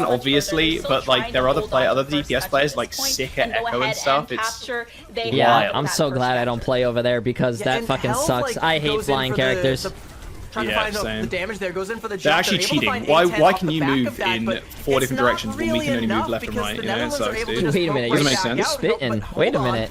Dawn, obviously, but like there are other DPS players like sick at Echo and stuff. It's yeah, I'm so glad I don't play over there because that fucking sucks. I hate flying characters. Trying to find the damage there, goes in for the jump. They're actually cheating. Why can you move in 4 different directions when we can only move left and right? You know, it sucks, dude. Wait a minute, Doesn't you're make sense. spitting. Wait a minute.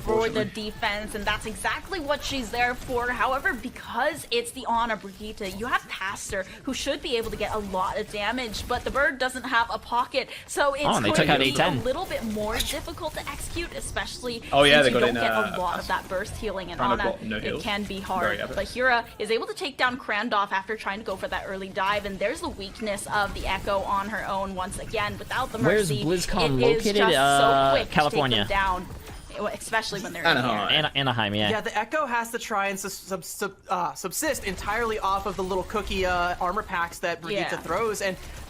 for the defense, and that's exactly what she's there for. However, because it's the Ana Brigitte, you have Pastor, who should be able to get a lot of damage, but the bird doesn't have a pocket, so it's going to be a little bit more difficult to execute, especially since you don't get a lot of that burst healing, and Ana, it can be hard. But Hira is able to take down Krandov after trying to go for that early dive, and there's the weakness of the Echo on her own once again. Without the Mercy, Where's BlizzCon it located? is just so quick California. to take them down, especially when they're Anaheim, yeah. Yeah, the Echo has to try and subsist entirely off of the little cookie armor packs that Brigitte throws, and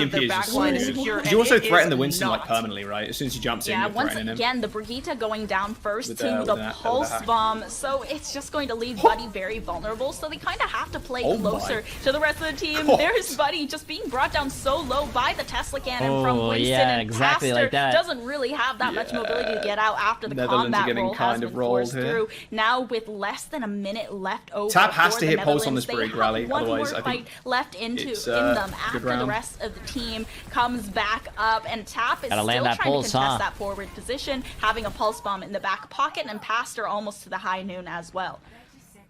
sure EMP their is just backline is so secure. good. and You also it threaten is the Winston like not. permanently, right? As soon as he jumps in, Yeah, you're once threatening him. again, the Brigitte going down first With to the- the with the pulse hack. bomb, so it's just going to leave Buddy very vulnerable. So they kind of have to play Oh my. closer to the rest of the team. God. There's Buddy just being brought down so low by the Tesla cannon from Oh, Winston, yeah, and exactly Pastor like that. doesn't really have that much mobility to get out after the Netherlands are combat getting roll has kind been of rolled forced here. through. Now with less than a minute left over, Tap has for to the hit pulse on this Netherlands, they Brig rally, have one otherwise more I think fight left in it's, them good after the round. rest of the team comes back up, and Tap is Gotta still land trying that pulse, to contest huh? that forward position, having a pulse bomb in the back pocket, and Pastor almost to the high noon as well.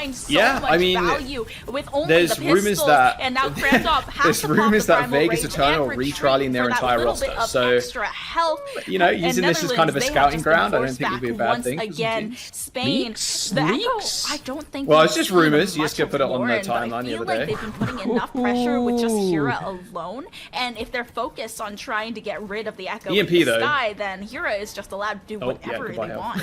find so much value with only the pistols, and now Krandov has there's rumors that Vegas Eternal are retrialing their entire roster, so extra health. You know, using this as kind of a scouting ground, I don't think would be a bad thing. Again, Spain, the Echo, I don't think. Well, it's just rumors. You just get put it on the timeline the other day. They've been putting enough pressure with just Hira alone, and if they're focused on trying to get rid of the Echo in the sky, then Hira is just allowed to do whatever they want.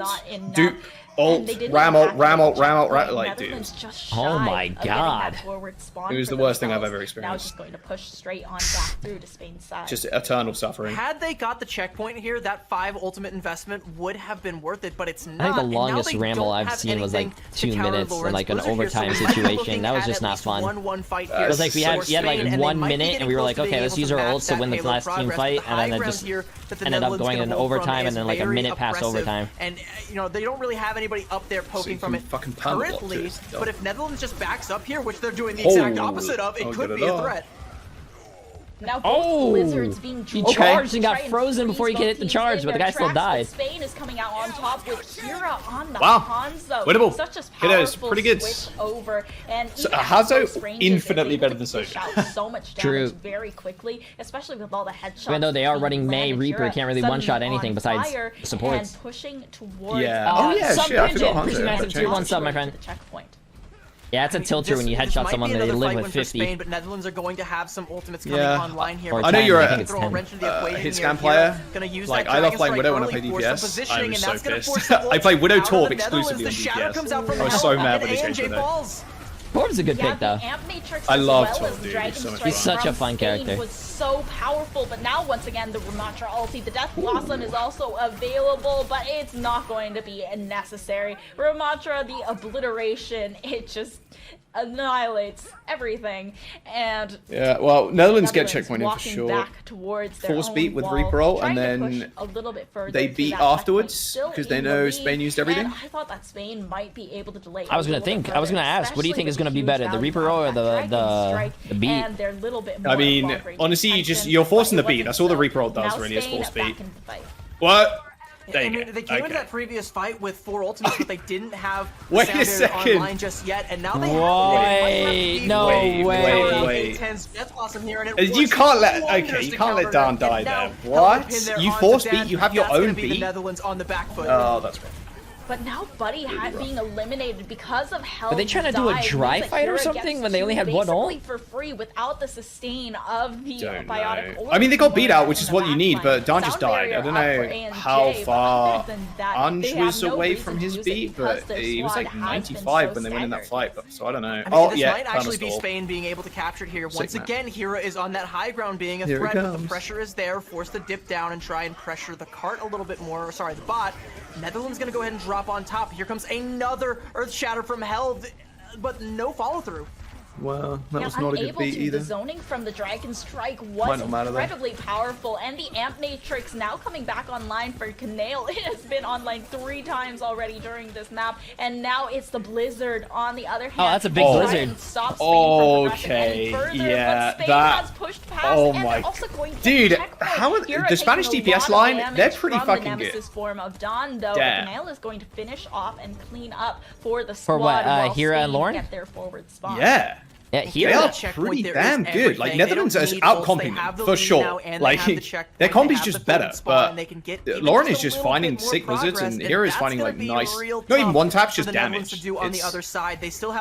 not enough. Dude. Ult, ram ult, like, dude. Oh my god. It was the worst thing I've ever experienced. Now just going to push straight on back through to Spain's side. Just eternal suffering. Had they got the checkpoint here, that 5 ultimate investment would have been worth it, but it's not. I think the longest ramble I've seen was like 2 minutes in like an overtime situation. That was just not fun. It was like we had like 1 minute and we were like, okay, let's use our ults to win the last team fight, and then it just that the ended up Netherlands going gonna into roll from overtime is and then like a very minute past oppressive. overtime. And you know, they don't really have anybody up there poking from it fucking pound block currently. it. But if Netherlands just backs up here, which they're doing the exact opposite of, it could be a threat. Now both Blizzards being he charged and got frozen before he could hit the charge, but the guy still died. Spain is coming out on top with Kira on the Hanzo. Winnable. Such a powerful pretty good. Switch over, and so, Hanzo infinitely better than Soja. So much damage very quickly, especially with all the headshots. Even though they are running May, Reaper can't really one-shot anything besides supports. And pushing towards shit, I forgot Appreciate massive tier 1 sub, my friend. Yeah, it's a tilter when you headshot someone that they live with 50. Spain, but Netherlands are going to have some ultimates coming online here. Or I know you're a hit scan player. Like, I love playing Widow when I play DPS. I was so pissed. I play Widow Torb exclusively on DPS. I was so mad when he changed Widow. Torb's a good pick, though. I love Torb, dude. He's so much fun. He's such a fun character. Was so powerful, but now once again the Ramatra ulti, the Death Blossom is also available, but it's not going to be necessary. Ramatra, the obliteration, it just annihilates everything. And yeah, well, Netherlands get checkpoint in for sure. Back towards their Force beat with Reaper roll, and then a little bit further they beat afterwards because they know Spain used everything. And I thought that Spain might be able to delay. I was gonna ask, what do you think is gonna be better, the Reaper roll or the beat? And they're a little bit more I mean, honestly, you're forcing the beat. That's all the Reaper roll does, really, is force beat. What? They came into that previous fight with 4 ultimates, but they didn't have Wait a second. online just yet, and now they have no way. Intense Death Blossom here, and you can't let Dan die there. What? You force beat? You have your own beat? The Netherlands on the back foot. Oh, that's right. But now Buddy being eliminated because of health. Are they trying to do a dry fight or something when they only had one ult? For free without the sustain of the biotic. I mean, they got beat out, which is what you need, but Dan just died. I don't know how far Anj was away from his beat, but he was like 95 when they went in that fight, so I don't know. Oh, yeah, this might actually be Spain being able to capture it here. Once again, Hira is on that high ground being a threat, but the pressure is there. Force the dip down and try and pressure the cart a little bit more, sorry, the bot. Netherlands gonna go ahead and drop on top. Here comes another Earth Shatter from hell, but no follow through. Well, that was not a good beat either. The zoning from the Dragon Strike was incredibly powerful, and the Amp Matrix now coming back online for Kanail. It has been online 3 times already during this map, and now it's the Blizzard on the other hand. Oh, that's a big Blizzard. Okay, yeah, that. Oh my, dude, how the Spanish DPS line? They're pretty fucking good. Form of Dawn, though, Kanail is going to finish off and clean up for the squad. For what? Hira and Lorne? Get their forward spot. Yeah. Yeah, they are pretty damn good. Like, Netherlands is out-comping them, for sure. Like, their compi's just better, but Lauren is just finding sick blizzards, and Hira is finding, like, nice, not even one taps, just damage.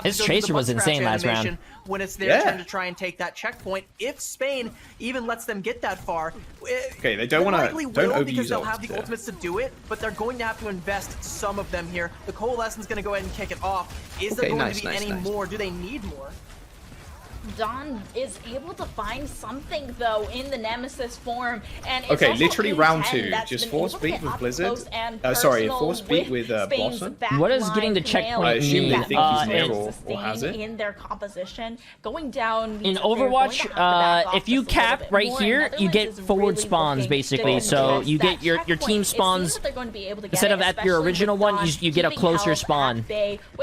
His Tracer was insane last round. When it's their turn to try and take that checkpoint, if Spain even lets them get that far, okay, they don't want to, don't overuse because they'll have the ultimates to do it, but they're going to have to invest some of them here. The Coalescence going to go ahead and kick it off. Is there going to be any more? Do they need more? Dawn is able to find something though in the Nemesis form, and it's okay, literally round 2, just force beat with Blizzard. Sorry, force beat with Blossom. What does getting the checkpoint I assume mean? they think he's near or has it. In their composition, going down in Overwatch, if you cap right here, you get forward spawns basically. So you get your team spawns instead of at your original one, you get a closer spawn.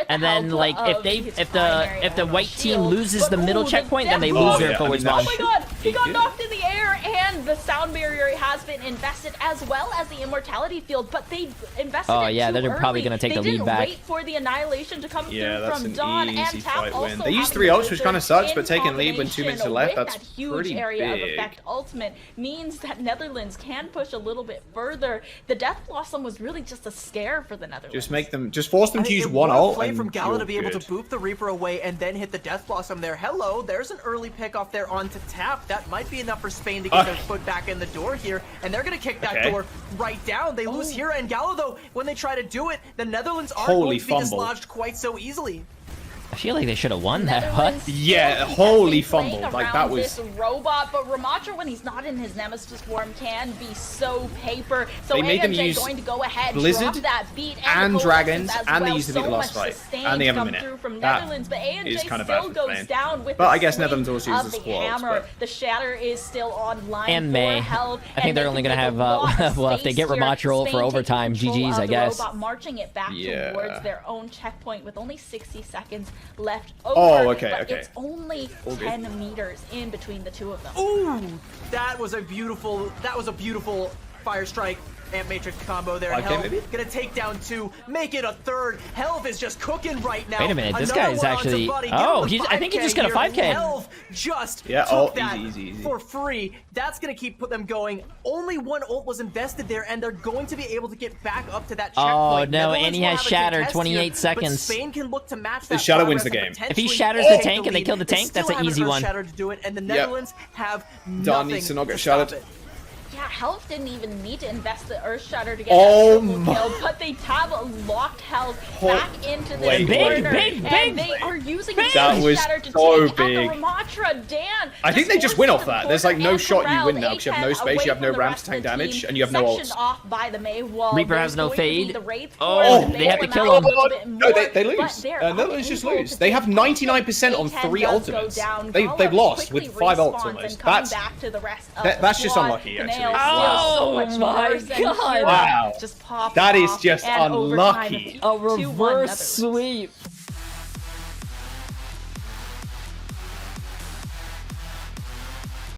And then like if the white team loses the middle checkpoint, then they lose their forward spawn. Oh my god, he got knocked in the air, and the sound barrier has been invested as well as the immortality field, but they invested they're probably gonna take the lead back. They didn't wait for the annihilation to come through from Dawn, and Tap also they used 3 ults, which kind of sucks, but taking lead when 2 minutes are left, that's huge area of effect ultimate means that Netherlands can push a little bit further. The Death Blossom was really just a scare for the Netherlands. Just force them to use one ult. Play from Gala to be able to boop the Reaper away and then hit the Death Blossom there. Hello, there's an early pick off there onto Tap. That might be enough for Spain to get their foot back in the door here, and they're gonna kick that door right down. They lose Hira and Gala though. When they try to do it, the Netherlands aren't going to be dislodged quite so easily. I feel like they should have won that. What? Yeah, holy fumble. Like, that was... This robot, but Ramatra, when he's not in his Nemesis form, can be so paper. So they made them AMJ use going to go ahead, Blizzard drop that beat and Dragons, and they well. used the beat the last fight. And they have a minute. That is kind of bad for goes down with but I guess Netherlands also uses the hammer. squads. The Shatter is still online and May. health, I think they're only going to have, well, if they get Ramatra roll for overtime, GG's, I guess. Marching it back towards their own checkpoint with only 60 seconds left over. Oh, okay, but okay. It's only 10 meters in between the two of them. Ooh, that was a beautiful fire strike Amp Matrix combo there. Helv gonna take down 2, make it a 3rd. Helv is just cooking right now. Wait a minute, this guy is actually... Oh, I think he just got a 5K. Helv just took that easy. for free. That's gonna keep them going. Only 1 ult was invested there, and they're going to be able to get back up to that checkpoint. Oh no, and he has Shatter, 28 seconds. Spain can look to match that. The Shatter wins the game. If he shatters the tank and they kill the tank, that's an easy one. Shatter to do it, and the Netherlands have Don needs to not get shattered. Yeah, Helv didn't even need to invest the Earth Shatter to get Oh that triple kill, but they have locked Helv back into this corner, and they are using the Earth Shatter to take out the Ramatra. Dan, I think they just win off that. There's like no shot you win now because you have no space, you have no ramp to tank damage, and you have no ults. Reaper has no fade. Oh, they have to kill him. No, they lose. Netherlands just lose. They have 99% on 3 ultimates. They've lost with 5 ults almost. That's just unlucky, actually. Oh my god! Wow. That is just unlucky. A reverse sweep.